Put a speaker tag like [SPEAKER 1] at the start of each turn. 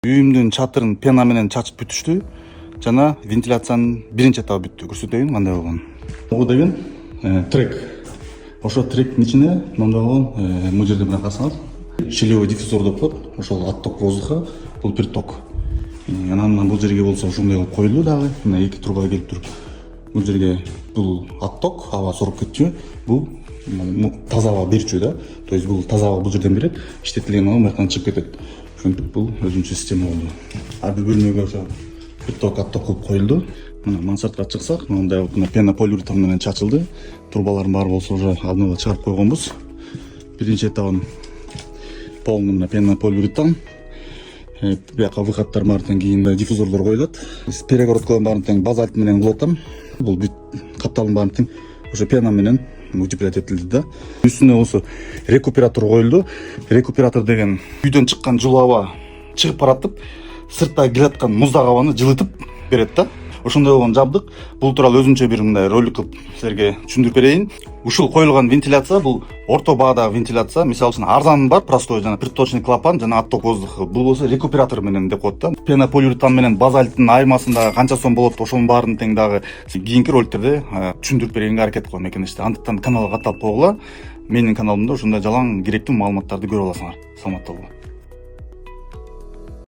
[SPEAKER 1] Үйүмдүн чатырын пена менен чачып бүтүштү. Жана вентиляциянын биринчи этабы бүттү. Көрсөтөйүн кандай болгон. Бул деген трек. Ошо тректин ичине мындай болгон, бул жерде мына карасаңыз, щелевой диффузор деп коет. Ошол отток воздуха, бул приток. Анан бул жерге болсо ушундай кылып коюлду дагы. Мына эки труба келип туруп. Бул жерге бул отток, аба соруп кетчү. Бул таза аба берчү да. То есть бул таза аба бул жерден берет, иштетилген аба мындан чыгып кетет. Ошентип бул өзүнчө система болду. Ар бир бөлмөгө ошо приток отток кылып коюлду. Мына мансартка чыксак, мындай вот пена полиуретан менен чачылды. Трубалардын баары болсо уже алдын ала чыгарып койгонбуз. Биринчи этабын полный мына пена полиуретан. Бияка выходтар баарынан кийин диффузорлор коюлат. Перегородкалардын баарын тең базальт менен кылып атам. Бул бүт капталдын баарын тең ошо пена менен утеплять этилди да. Үстүнө болсо рекуператор коюлду. Рекуператор деген үйдөн чыккан жылуу аба чыгып баратып, сыртта келаткан муздак абаны жылытып берет да. Ошондой болгон жабдык. Бул тууралуу өзүнчө бир мындай ролик кылып силерге түшүндүрүп берейин. Ушул коюлган вентиляция бул орто баадагы вентиляция. Мисалы үчүн арзан бар, простой жана приточный клапан жана отток воздуха. Бул болсо рекуператор менен деп коет да. Пена полиуретан менен базальттын айырмасында канча сом болот, ошонун баарын тең дагы кийинки роликтерде түшүндүрүп берүүгө аракет кылам экенчи. Андыктан каналга катталып койгула. Менин каналымда ушундай жалаң керектүү маалыматтарды көрө аласыңар. Саламатта болуңар.